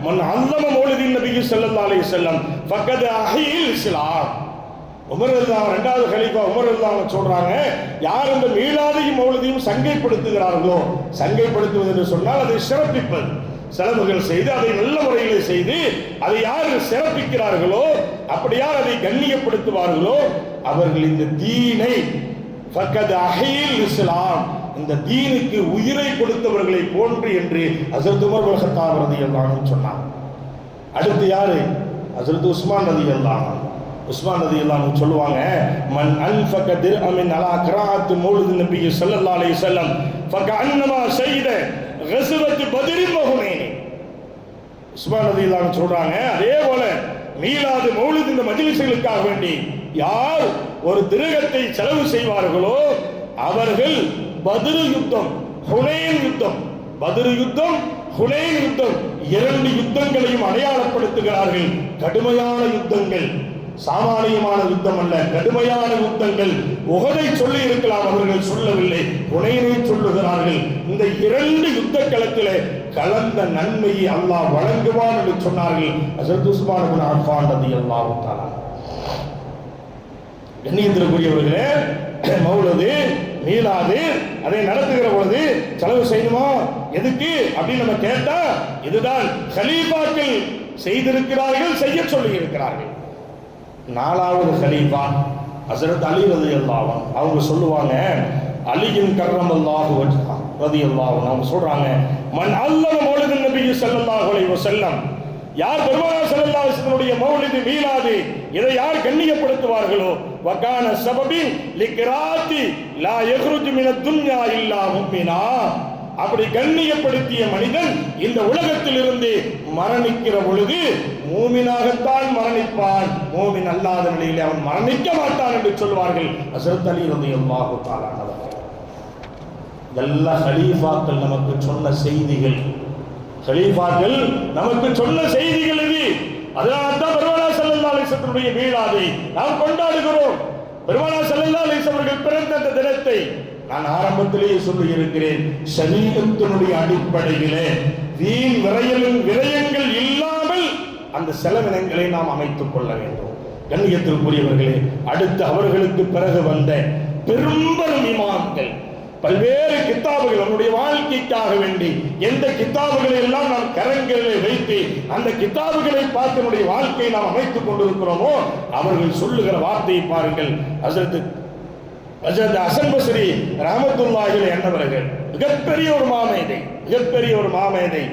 மன் அல்லம மௌலிதின் நபி ஸல்லல்லாஹு அலைஹி வஸல்லம் ஃபக்கத் அஹீல் இஸ்லாம். உமர் ரலியல்லாஹு இரண்டாவது கலீஃபா உமர் ரலியல்லாஹு அன்ஹு சொல்றாங்க, யார் இந்த மீலாதையும் மௌலிதையும் சங்கைப்படுத்துகிறார்களோ, சங்கைப்படுத்துவது என்று சொன்னால் அதை சிறப்பிப்பது, செலவுகள் செய்து அதை நல்ல முறையில் செய்து அதை யார் சிறப்பிக்கிறார்களோ, அப்படி யார் அதை கண்ணியப்படுத்துவார்களோ அவர்கள் இந்த தீனை ஃபக்கத் அஹீல் இஸ்லாம், இந்த தீனுக்கு உயிரை கொடுத்தவர்களை போன்று என்று ஹஜ்ரத் உமர் பின் கத்தாப் ரலியல்லாஹு அன்ஹு சொன்னார். அடுத்து யாரு? ஹஜ்ரத் உஸ்மான் ரலியல்லாஹு அன்ஹு. உஸ்மான் ரலியல்லாஹு அன்ஹு சொல்லுவாங்க, மன் அன்ஃபக திர்ஹமின் அலா கிராஅத் மௌலிதின் நபி ஸல்லல்லாஹு அலைஹி வஸல்லம் ஃபகஅன்னமா ஷஹீத கஸ்வத் பத்ரின் வ ஹுனைன். உஸ்மான் ரலியல்லாஹு அன்ஹு சொல்றாங்க, அதே போல மீலாது மௌலித் இந்த மஜ்லிஸ்களுக்காக வேண்டி யார் ஒரு திர்ஹத்தை செலவு செய்வார்களோ அவர்கள் பத்ரு யுத்தம், ஹுனைன் யுத்தம், பத்ரு யுத்தம், ஹுனைன் யுத்தம், 2 யுத்தங்களையும் அடையாளப்படுத்துகிறார்கள். கடுமையான யுத்தங்கள், சாமானியமான யுத்தம் அல்ல, கடுமையான யுத்தங்கள். உஹதை சொல்லி இருக்கலாம், அவர்கள் சொல்லவில்லை, ஹுனைனை சொல்லுகிறார்கள். இந்த 2 யுத்த களத்திலே கலந்த நன்மையை அல்லாஹ் வழங்குவான் என்று சொன்னார்கள் ஹஜ்ரத் உஸ்மான் இப்னு அஃபான் ரலியல்லாஹு தஆலா. கண்ணியத்திற்குரியவர்களே, மௌலிது மீலாது அதை நடத்துகிற பொழுது செலவு செய்யணுமா, எதுக்கு அப்படின்னு நம்ம கேட்டா, இதுதான் கலீஃபாக்கள் செய்திருக்கிறார்கள், செய்ய சொல்லி இருக்கிறார்கள். 4வது கலீஃபா ஹஜ்ரத் அலி ரலியல்லாஹு அன்ஹு, அவங்க சொல்லுவாங்க, அலியின் கர்ரமல்லாஹு வஜ்ஹா ரலியல்லாஹு அன்ஹு, அவங்க சொல்றாங்க, மன் அல்லம மௌலிதின் நபி ஸல்லல்லாஹு அலைஹி வஸல்லம், யார் பெருமானார் ஸல்லல்லாஹு அலைஹி வஸல்லுடைய மௌலிது மீலாது இதை யார் கண்ணியப்படுத்துவார்களோ, வகான சபபின் லிக்ராத்தி லா யக்ருஜு மினத் துன்யா இல்லா முஃமினா, அப்படி கண்ணியப்படுத்திய மனிதன் இந்த உலகத்தில் இருந்து மரணிக்கிற பொழுது மூமினாகத்தான் மரணிப்பான், மூமின் அல்லாத நிலையில் அவன் மரணிக்க மாட்டான் என்று சொல்வார்கள் ஹஜ்ரத் அலி ரலியல்லாஹு தஆலா அவர்கள். இதெல்லாம் கலீஃபாக்கள் நமக்கு சொன்ன செய்திகள், கலீஃபாக்கள் நமக்கு சொன்ன செய்திகள் இது. அதனால்தான் பெருமானார் ஸல்லல்லாஹு அலைஹி வஸல்லுடைய மீலாதை நாம் கொண்டாடுகிறோம். பெருமானார் ஸல்லல்லாஹு அலைஹி வஸல்லம் அவர்கள் பிறந்த அந்த தினத்தை நான் ஆரம்பத்திலேயே சொல்லி இருக்கிறேன், ஷரீஅத்தினுடைய அடிப்படையிலே வீண் விரயங்கள் இல்லாமல் அந்த செலவினங்களை நாம் அமைத்துக் கொள்ள வேண்டும். கண்ணியத்திற்குரியவர்களே, அடுத்து அவர்களுக்கு பிறகு வந்த பெரும்பெரும் இமாம்கள் பல்வேறு கித்தாபுகள், நம்முடைய வாழ்க்கைக்காக வேண்டி எந்த கித்தாபுகளை எல்லாம் நாம் கரங்களில் வைத்து அந்த கித்தாபுகளை பார்த்து நம்முடைய வாழ்க்கையை நாம் அமைத்துக் கொண்டிருக்கிறோமோ அவர்கள் சொல்லுகிற வார்த்தையை பாருங்கள். ஹஜ்ரத் ஹசன் பஸ்ரி ரஹ்மத்துல்லாஹி அலைஹி என்பவர்கள் மிகப்பெரிய ஒரு மாமேதை, மிகப்பெரிய ஒரு மாமேதை.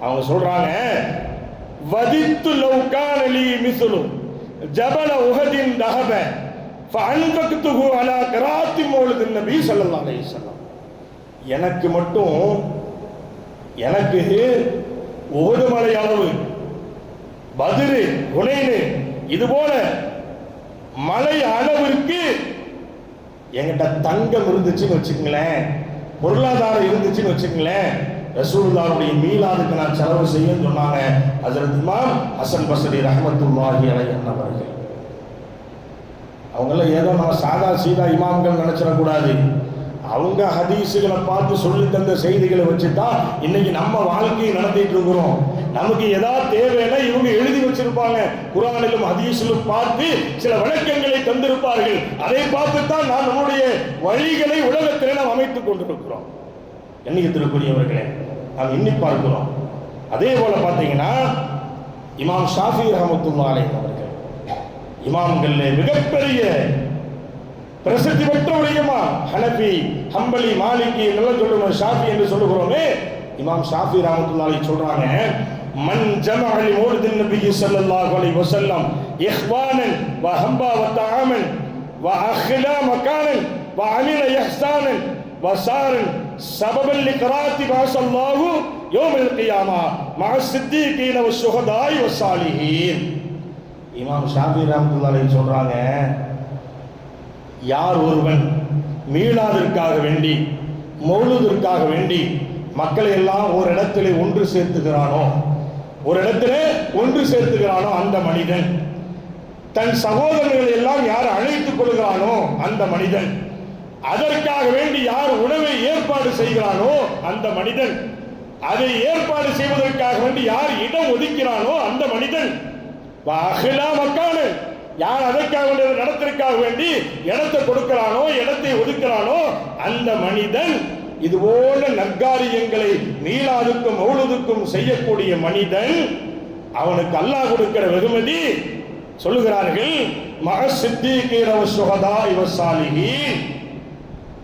அவங்க சொல்றாங்க, வதித்து லவ் கான லீ மிஸ்லு ஜபல உஹதின் தஹப ஃபஅன்ஃபக்துஹு அலா கிராத்தி மௌலிதின் நபி ஸல்லல்லாஹு அலைஹி வஸல்லம். எனக்கு மட்டும், எனக்கு உஹது மலை அளவு, பத்ரு, ஹுனைன் இது போல மலை அளவிற்கு என்கிட்ட தங்கம் இருந்துச்சுன்னு வச்சுக்கங்களேன், பொருளாதாரம் இருந்துச்சுன்னு வச்சுக்கங்களேன், ரசூலுல்லாஹ்வுடைய மீலாதுக்கு நான் செலவு செய்யன்னு சொன்னாங்க ஹஜ்ரத் இமாம் ஹசன் பஸ்ரி ரஹ்மத்துல்லாஹி அலைஹி அவர்கள். அவங்களாம் ஏதோ நம்ம சாதா சீதா இமாம்கள் நினைச்சிடக்கூடாது. அவங்க ஹதீஸுகளை பார்த்து சொல்லி தந்த செய்திகளை வச்சுதான் இன்னைக்கு நம்ம வாழ்க்கையை நடத்திட்டு இருக்கிறோம். நமக்கு ஏதாவது தேவைன்னா இவங்க எழுதி வச்சிருப்பாங்க, குர்ஆனிலும் ஹதீஸிலும் பார்த்து சில வழக்கங்களை தந்திருப்பார்கள். அதை பார்த்துத்தான் நாம் நம்முடைய வழிகளை உலகத்திலே நாம் அமைத்துக் கொண்டிருக்கிறோம். எண்ணியத்திற்குரியவர்களே, நாம் எண்ணி பார்க்கிறோம். அதே போல பார்த்தீங்கன்னா இமாம் ஷாஃபி ரஹ்மத்துல்லாஹி அலைஹி அவர்கள் இமாம்களிலே மிகப்பெரிய பிரசித்தி பெற்ற ஒரு இமாம். ஹனபி, ஹம்பலி, மாலிகி எல்லாம் சொல்லுவோம், ஷாஃபி என்று சொல்லுகிறோமே. இமாம் ஷாஃபி ரஹ்மத்துல்லாஹி அலைஹி சொல்றாங்க, மன் ஜமஅ லி மௌலிதின் நபி ஸல்லல்லாஹு அலைஹி வஸல்லம் இஹ்வானன் வ ஹம்பா வ தஆமன் வ அஹ்லா மகானன் வ அமில இஹ்சானன் வ சாரன் சபபன் லிக்ராத்தி பஸல்லாஹு யௌமல் கியாமா மஅ ஸித்தீகீன வ ஷுஹதாஇ வ ஸாலிஹீன். இமாம் ஷாஃபி ரஹ்மத்துல்லாஹி அலைஹி சொல்றாங்க, யார் ஒருவன் மீளாதிற்காக வேண்டி, மௌலூதிற்காக வேண்டி மக்களை எல்லாம் ஒரு இடத்திலே ஒன்று சேர்த்துகிறானோ, ஒரு இடத்திலே ஒன்று சேர்த்துகிறானோ அந்த மனிதன், தன் சகோதரர்களை எல்லாம் யார் அழைத்துக் கொள்கிறானோ அந்த மனிதன், அதற்காக வேண்டி யார் உணவை ஏற்பாடு செய்கிறானோ அந்த மனிதன், அதை ஏற்பாடு செய்வதற்காக வேண்டி யார் இடம் ஒதுக்கிறானோ அந்த மனிதன், யார் அதற்காக வேண்டிய நடத்திற்காக வேண்டி இடத்தை கொடுக்கிறானோ, இடத்தை ஒதுக்கிறானோ அந்த மனிதன், இதுபோல நற்காரியங்களை மீளாதுக்கும் மௌலூதுக்கும் செய்யக்கூடிய மனிதன், அவனுக்கு அல்லாஹ் கொடுக்கிற வெகுமதி சொல்லுகிறார்கள், மஅ ஸித்தீகீன வ ஷுஹதாஇ வ ஸாலிஹீன்.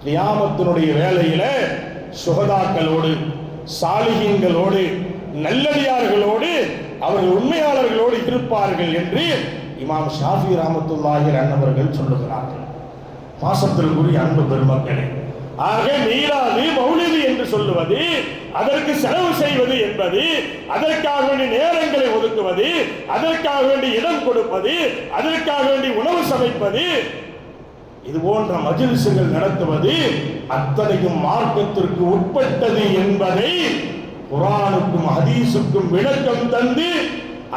கியாமத்தினுடைய வேளையில சுஹதாக்களோடு, சாலிஹீன்களோடு, நல்லடியார்களோடு, அவர்கள் உண்மையாளர்களோடு இருப்பார்கள் என்று இமாம் ஷாஃபி ரஹ்மத்துல்லாஹி அலைஹி அவர்கள் சொல்லுகிறார்கள். பாசத்திற்குரிய அன்பு பெருமக்களே, ஆக மீலாது மௌலிது என்று சொல்லுவது, அதற்கு செலவு செய்வது என்பது, அதற்காக வேண்டிய நேரங்களை ஒதுக்குவது, அதற்காக வேண்டிய இடம் கொடுப்பது, அதற்காக வேண்டிய உணவு சமைப்பது, இது போன்ற மஜ்லிஸ்கள் நடத்துவது அத்தனையும் மார்க்கத்திற்கு உட்பட்டது என்பதை குர்ஆனுக்கும் ஹதீஸுக்கும் விளக்கம் தந்து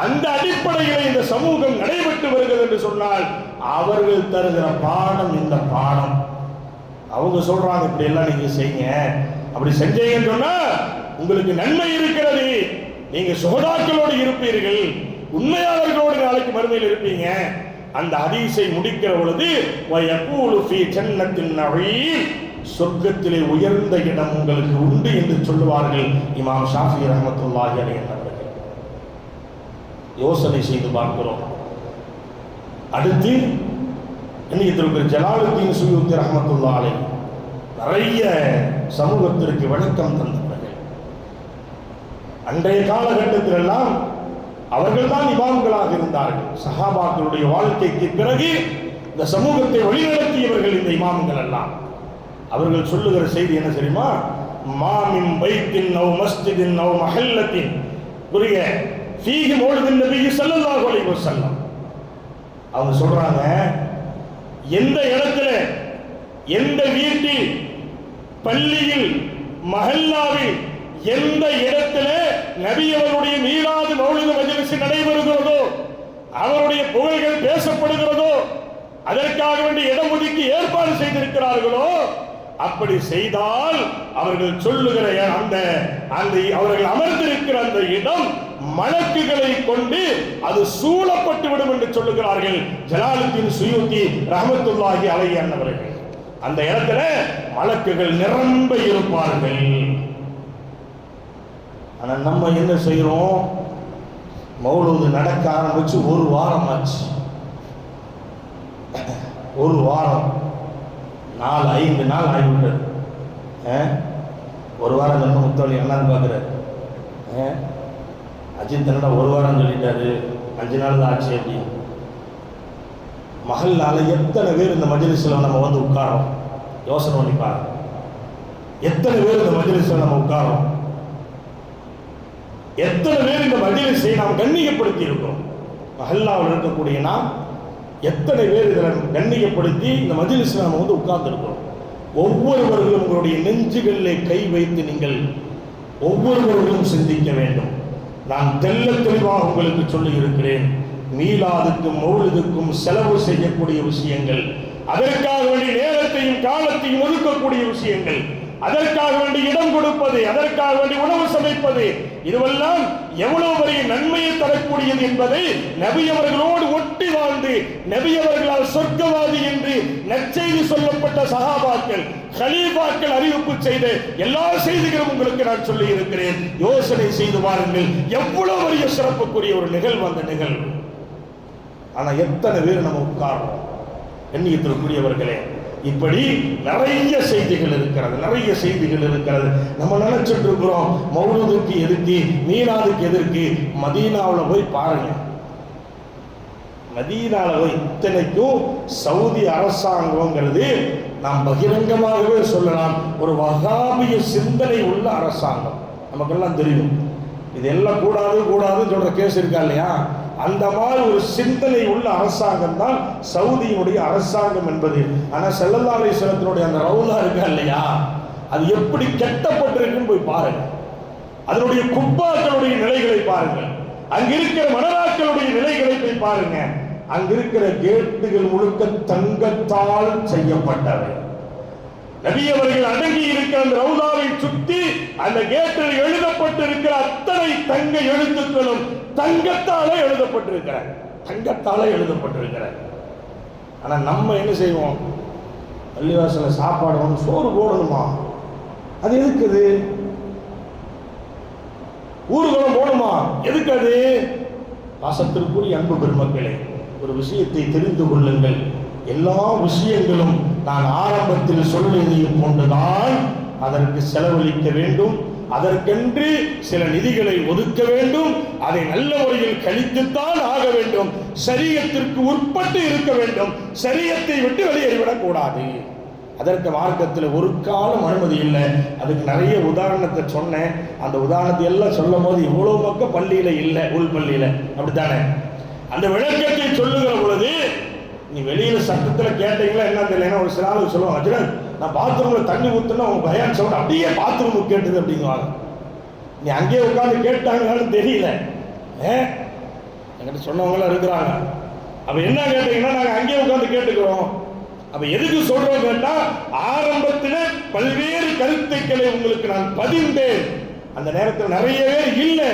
அந்த அடிப்படையில் இந்த சமூகம் நடைபெற்று வருகிறது என்று சொன்னால் அவர்கள் தருகிற பாடம் இந்த பாடம். அவங்க சொல்றாங்க, இப்படி எல்லாம் நீங்க செய்யுங்க, அப்படி செஞ்சீங்கன்னு சொன்னா உங்களுக்கு நன்மை இருக்கிறது, நீங்க சுஹதாக்களோடு இருப்பீர்கள், உண்மையாளர்களோடு நாளைக்கு மறுமையில் இருப்பீங்க. அந்த ஹதீஸை முடிக்கிற பொழுது வயகூலு ஃபீ ஜன்னத்தின் நஈம், சொர்க்கத்திலே உயர்ந்த இடம் உங்களுக்கு உண்டு என்று சொல்லுவார்கள் இமாம் ஷாஃபி ரஹ்மத்துல்லாஹி அலைஹி அவர்கள். யோசனை செய்து பார்க்கிறோம். அடுத்து இன்னைக்கு ஜலாலுத்தீன் சுயூத்தி ரஹ்மத்துல்லாஹி அலைஹி நிறைய சமூகத்திற்கு விளக்கம் தந்தவர்கள். அன்றைய காலகட்டத்தில் எல்லாம் அவர்கள் தான் இமாம்களாக இருந்தார்கள். சஹாபாக்களுடைய வாழ்க்கைக்கு பிறகு இந்த சமூகத்தை வழிநடத்தியவர்கள் இந்த இமாம்கள் எல்லாம். அவர்கள் சொல்லுகிற செய்தி என்ன தெரியுமா? மாமின் பைத்தின் நவ் மஸ்ஜிதின் நவ் மஹல்லத்தின் புரிய ஃபீஹி மௌலிதுன் நபி ஸல்லல்லாஹு அலைஹி வஸல்லம். அவங்க சொல்றாங்க, எந்த இடத்துல, எந்த வீட்டில், பள்ளியில், மஹல்லாவில், எந்த இடத்துல நபி அவருடைய மீலாது மௌலிது மஜ்லிஸ் நடைபெறுகிறதோ, அவருடைய புகழ்கள் பேசப்படுகிறதோ, அதற்காக வேண்டிய இடம் ஒதுக்கி ஏற்பாடு செய்திருக்கிறார்களோ, அப்படி செய்தால் அவர்கள் சொல்லுகிற அந்த அவர்கள் அமர்ந்திருக்கிற அந்த இடம் மலக்குகளை கொண்டு அது சூழப்பட்டு விடும் என்று சொல்லுகிறார்கள் ஜலாலுத்தீன் சுயூத்தி ரஹ்மத்துல்லாஹி அலைஹி அவர்கள். அந்த இடத்துல மலக்குகள் நிரம்ப இருப்பார்கள். ஆனா நம்ம என்ன செய்யறோம்? மௌலூது நடக்க ஆரம்பிச்சு ஒரு வாரம் ஆச்சு. ஒரு வாரம் 4-5 நாள் ஆகிவிட்டது. ஒரு வாரம் சொன்ன முத்தவழி என்னன்னு பார்க்குறாரு. அஜித் என்னடா ஒரு வாரம் சொல்லிட்டாரு, 5 நாள் தான் ஆச்சு அப்படின்னு. மஹல்லால எத்தனை பேர் இந்த மஜ்லிஸ்ல நம்ம வந்து உட்காரோம்? யோசனை பண்ணி பாருங்க. எத்தனை பேர் இந்த மஜ்லிஸ்ல நம்ம உட்காரோம்? எத்தனை பேர் இந்த மஜ்லிஸை நாம் கண்ணியப்படுத்தி இருக்கிறோம்? மஹல்லாவில் இருக்கக்கூடிய நாம் எத்தனை பேர் இதில் கண்ணியப்படுத்தி இந்த மஜ்லிஸில் நம்ம வந்து உட்கார்ந்துருக்கிறோம்? ஒவ்வொருவர்களும் உங்களுடைய நெஞ்சுகளிலே கை வைத்து நீங்கள் ஒவ்வொருவர்களும் சிந்திக்க வேண்டும். நான் தெள்ள தெளிவாக உங்களுக்கு சொல்லி இருக்கிறேன், மீலாதுக்கும் மௌலிதுக்கும் செலவு செய்யக்கூடிய விஷயங்கள், அதற்காக வேண்டிய நேரத்தையும் காலத்தையும் ஒதுக்கக்கூடிய விஷயங்கள், அதற்காக வேண்டி இடம் கொடுப்பது, அதற்காக வேண்டி உணவு சமைப்பது, இதுவெல்லாம் எவ்வளவு பெரிய நன்மையை தரக்கூடியது என்பதை நபி அவர்களோடு ஒட்டி வாழ்ந்து நபி அவர்களால் சொர்க்கவாதி என்று நற்செய்தி சொல்லப்பட்ட சஹாபாக்கள், கலீஃபாக்கள் அறிவிப்பு செய்த எல்லா செய்திகளும் உங்களுக்கு நான் சொல்லி இருக்கிறேன். யோசனை செய்து பாருங்கள், எவ்வளவு பெரிய சிறப்புக்குரிய ஒரு நிகழ்வு அந்த நிகழ்வு. ஆனா எத்தனை பேர் நம்ம உட்கார்றோம் எண்ணியத்திற்குரியவர்களே. இப்படி நிறைய செய்திகள் இருக்கிறது, நிறைய செய்திகள் இருக்கிறது. நம்ம நினைச்சிட்டு இருக்கிறோம் மௌலூதுக்கு எதுக்கு, மீலாதுக்கு எதற்கு. மதீனாவில் போய் பாருங்க, மதீனாவில் போய். இத்தனைக்கும் சவுதி அரசாங்கம்ங்கிறது நாம் பகிரங்கமாகவே சொல்லலாம் ஒரு வஹாபிய சிந்தனை உள்ள அரசாங்கம். நமக்கெல்லாம் தெரியும் இதெல்லாம் கூடாது கூடாதுன்னு சொல்ற கேஸ் இருக்கா இல்லையா, அந்த மாதிரி ஒரு சிந்தனை உள்ள அரசாங்கம் தான் சவுதியினுடைய அரசாங்கம் என்பது. ஆனா ஸல்லல்லாஹு அலைஹி வஸல்லத்தினுடைய அந்த ரவுலா இருக்கா இல்லையா, அது எப்படி கட்டப்பட்டிருக்குன்னு போய் பாருங்க. அதனுடைய குப்பாக்களுடைய நிலைகளை பாருங்கள், அங்க இருக்கிற மணராக்களுடைய நிலைகளை போய் பாருங்க. அங்க இருக்கிற கேட்டுகள் முழுக்க தங்கத்தால் செய்யப்பட்டவை. நபி அவர்கள் அடங்கி இருக்கிற அந்த ரவுதாவை சுத்தி அந்த கேட்டில் எழுதப்பட்டிருக்கிற அத்தனை தங்க எழுத்துக்களும் தங்கத்தாலே எழுதப்பட்டிருக்கிற, தங்கத்தாலே எழுதப்பட்டிருக்கிற. ஆனா நம்ம என்ன செய்வோம், பள்ளிவாசல சாப்பாடு வந்து சோறு போடணுமா, அது எதுக்குது? ஊர்வலம் போடுமா, எதுக்கு அது? பாசத்திற்குரிய அன்பு பெருமக்களே, ஒரு விஷயத்தை தெரிந்து கொள்ளுங்கள். எல்லா விஷயங்களும் நான் ஆரம்பத்தில் சொல்லியதையும் கொண்டுதான் அதற்கு செலவழிக்க வேண்டும், அதற்கென்று சில நிதிகளை ஒதுக்க வேண்டும், அதை நல்ல முறையில் கழித்துத்தான் ஆக வேண்டும், ஷரியத்திற்கு உட்பட்டு இருக்க வேண்டும், ஷரியத்தை விட்டு வெளியேறிவிடக் கூடாது. அதற்கு மார்க்கத்தில் ஒரு காலம் அனுமதி இல்லை. அதுக்கு நிறைய உதாரணத்தை சொன்னேன். அந்த உதாரணத்தை எல்லாம் சொல்லும் போது இவ்வளவு பக்கம் பள்ளியில இல்லை, உள் பள்ளியில அப்படித்தானே. அந்த விளக்கத்தை சொல்லுகிற பொழுது நீ வெளியில சட்டத்துல கேட்டீங்களா என்ன தெரியல, ஒரு சில ஆளுக்கு சொல்லுவாங்க, அஜரன் நான் பாத்ரூம்ல தண்ணி ஊத்துனா உங்க பயான் சவுண்ட் அப்படியே பாத்ரூமுக்கு கேட்டது அப்படிங்குவாங்க. நீ அங்கேயே உட்காந்து கேட்டாங்கன்னு தெரியல, என்கிட்ட சொன்னவங்களாம் இருக்கிறாங்க. அப்ப என்ன கேட்டீங்கன்னா நாங்க அங்கேயே உட்காந்து கேட்டுக்கிறோம். அப்ப எதுக்கு சொல்றோம் கேட்டா, ஆரம்பத்தில் பல்வேறு கருத்துக்களை உங்களுக்கு நான் பதிந்தேன். அந்த நேரத்தில் நிறைய பேர் இல்லை,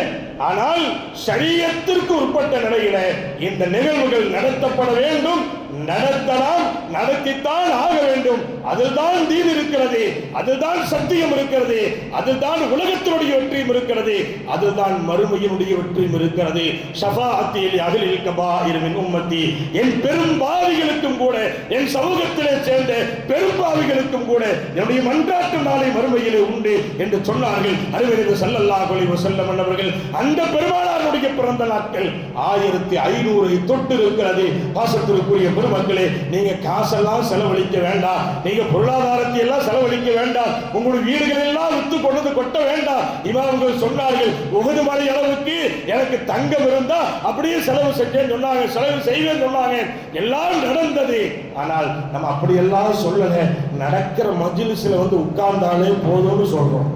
ஆனால் ஷரியத்திற்கு உட்பட்ட நிலையில இந்த நிகழ்வுகள் நடத்தப்பட வேண்டும், நடத்தலாம், நடத்தித்தான் ஆக வேண்டும். அதுதான் தீன் இருக்கிறது, அதுதான் சத்தியம் இருக்கிறது, அதுதான் உலகத்தினுடைய வெற்றியும் இருக்கிறது, அதுதான் மறுமையினுடைய வெற்றியும் இருக்கிறது. ஷஃபாஅத்தில் அஹ்லில் கபாயிர் மின் உம்மத்தி, என் பெரும்பாவிகளுக்கும் கூட, என் சமூகத்திலே சேர்ந்த பெரும்பாவிகளுக்கும் கூட என்னுடைய மன்றாட்டு நாளை மறுமையிலே உண்டு என்று சொன்னார்கள் அருமை ஸல்லல்லாஹு அலைஹி வஸல்லம் அவர்கள். அந்த பெருமானாருடைய பிறந்த நாட்கள் 1500 தொட்டு இருக்கிறது. பாசத்திற்குரிய பெருமக்களே, நீங்க காசெல்லாம் செலவழிக்க வேண்டாம், நீங்க பொருளாதாரத்தை எல்லாம் செலவழிக்க வேண்டாம், உங்களுடைய வீடுகள் எல்லாம் வித்து கொண்டு கொட்ட வேண்டாம். இமாம்கள் சொன்னார்கள், உஹது மலை அளவுக்கு எனக்கு தங்கம் இருந்தா அப்படியே செலவு செஞ்சேன்னு சொன்னாங்க, செலவு செய்வேன்னு சொன்னாங்க. எல்லாம் நடந்தது. ஆனால் நம்ம அப்படியெல்லாம் சொல்லல. நடக்கிற மஜ்லிஸ்ல வந்து உட்கார்ந்தாலே போதும்னு சொல்றோம்.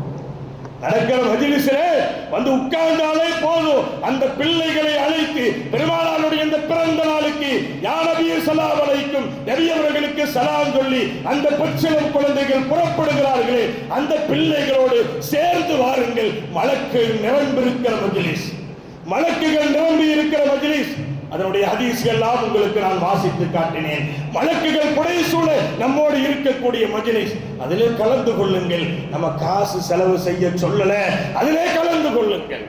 நடக்கிற மஜ்லிஸிலே வந்து உட்கார்ந்தாலே போதும். அந்த பிள்ளைகளை அழைத்து பெருமானாருடைய இந்த பிறந்த நாளுக்கு யா நபி ஸல்லல்லாஹு அலைக்கும் நபி அவர்களுக்கு சலாம் சொல்லி அந்த பச்சிளம் குழந்தைகள் புறப்படுகிறார்களே, அந்த பிள்ளைகளோடு சேர்ந்து வாருங்கள். மலக்குகள் நிரம்பியிருக்கிற மஜ்லிஸ், மலக்குகள் நிரம்பி இருக்கிற மஜ்லிஸ். அதனுடைய ஹதீஸ்கள் எல்லாம் உங்களுக்கு நான் வாசித்து காட்டினேன். மலக்குகள் புடைசூழ நம்மோடு இருக்கக்கூடிய மஜ்லிஸ், அதிலே கலந்து கொள்ளுங்கள். நம்ம காசு செலவு செய்ய சொல்லல, அதிலே கலந்து கொள்ளுங்கள்.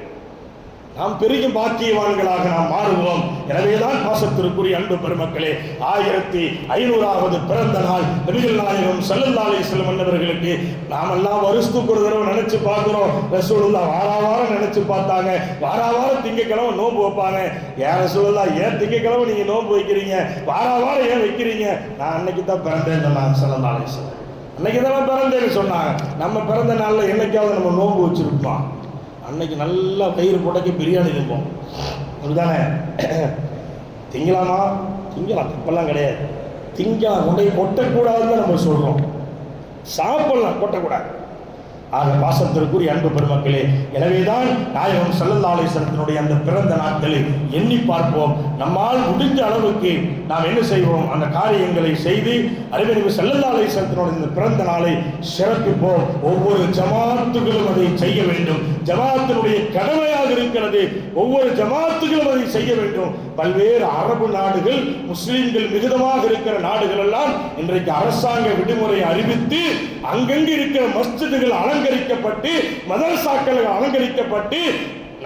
நாம் பெரிய பாக்கியவான்களாக நாம் மாறுவோம். எனவேதான் பாசத்திற்குரிய அன்பு பெருமக்களே, 1500வது பிறந்த நாள் நபிகள் நாயகம் ஸல்லல்லாஹு அலைஹி வஸல்லம் அவர்களுக்கு நாமெல்லாம் வருஷத்துக்கு ஒரு தடவை நினைச்சு பார்க்கிறோம். ரசூலுல்லாஹ் வாரம் நினைச்சு பார்த்தாங்க. வாரம் திங்கக்கிழமை நோன்பு வைப்பாங்க. ஏன் ரசூலுல்லாஹ் ஏன் திங்கக்கிழமை நீங்க நோன்பு வைக்கிறீங்க, வாரம் ஏன் வைக்கிறீங்க? நான் அன்னைக்கு தான் பிறந்தேன் சொன்னாங்க ஸல்லல்லாஹு அலைஹி வஸல்லம். அன்னைக்கு தான் பிறந்தேன்னு சொன்னாங்க. நம்ம பிறந்த நாள்ல என்னைக்காவது நம்ம நோன்பு வச்சிருப்போம்? அன்னைக்கு நல்லா பயிர் புடைக்க பிரியாணி இருப்போம், அப்படிதானே? திங்கலாமா? திங்கலாம், தப்பெல்லாம் கிடையாது. திங்கலாம், கொண்டை கொட்டக்கூடாதுன்னு நம்ம சொல்றோம். சாப்பிடலாம், கொட்டக்கூடாது. ஆக பாசத்திற்குரிய அன்பு பெருமக்களே, எனவேதான் நாயகம் ஸல்லல்லாஹு அலைஹி வஸல்லத்தினுடைய அந்த பிறந்த நாட்களை எண்ணி பார்ப்போம். நம்மால் முடிஞ்ச அளவுக்கு நாம் என்ன செய்வோம், அந்த காரியங்களை செய்து அருமை நபி ஸல்லல்லாஹு அலைஹி வஸல்லத்தினுடைய இந்த பிறந்த நாளை சிறப்பிப்போம். ஒவ்வொரு ஜமாத்துகளும் அதை செய்ய வேண்டும். ஜமாத்தினுடைய கடமையாக இருக்கிறது. ஒவ்வொரு ஜமாத்துகளும் அதை செய்ய வேண்டும். பல்வேறு அரபு நாடுகள், முஸ்லிம்கள் மிகுதமாக இருக்கிற நாடுகள் எல்லாம் இன்றைக்கு அரசாங்க விடுமுறை அறிவித்து அங்கங்கு இருக்கிற மஸ்ஜிதுகள் அலங்கரிக்கப்பட்டு, மதரசாக்கள் அலங்கரிக்கப்பட்டு,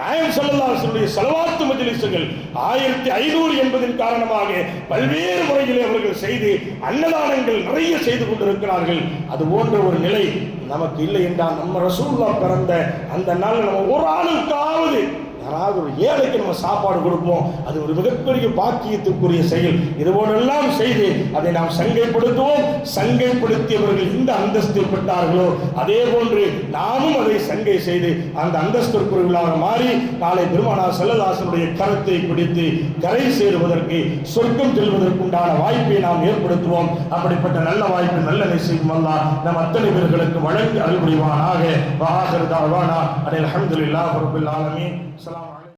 நாயகம் ஸல்லல்லாஹு அலைஹி வஸல்லம் ஸலவாத்து மஜ்லிஸ்கள் 1500 என்பதன் காரணமாக பல்வேறு முறைகளை அவர்கள் செய்து அன்னதானங்கள் நிறைய செய்து கொண்டிருக்கிறார்கள். அது போன்ற ஒரு நிலை நமக்கு இல்லை என்றால், நம்ம ரசூலுல்லாஹ் பிறந்த அந்த நாள் நம்ம ஒரு ஆளுக்காவது யாராவது ஒரு ஏழைக்கு நம்ம சாப்பாடு கொடுப்போம். அது ஒரு மிகப்பெரிய பாக்கியத்துக்குரிய செயல். இது போலெல்லாம் செய்து அதை நாம் சங்கைப்படுத்துவோம். சங்கைப்படுத்தியவர்கள் இந்த அந்தஸ்தை பெற்றார்களோ அதே போன்று நாமும் அதை சங்கை செய்து அந்த அந்தஸ்திற்குரியவர்களாக மாறி நாளை பெருமானார் ஸல்லல்லாஹு அலைஹி வஸல்லம் கரத்தை பிடித்து கரை சேருவதற்கு, சொர்க்கம் செல்வதற்குண்டான வாய்ப்பை நாம் ஏற்படுத்துவோம். அப்படிப்பட்ட நல்ல வாய்ப்பு, நல்ல நசீபும் அல்லாஹ் நம் அத்தனை பேர்களுக்கு வழங்கி அருள் புரிவானாக. வஆகிரு தஅவானா அல்ஹம்துலில்லாஹி ரப்பில் ஆலமீன்.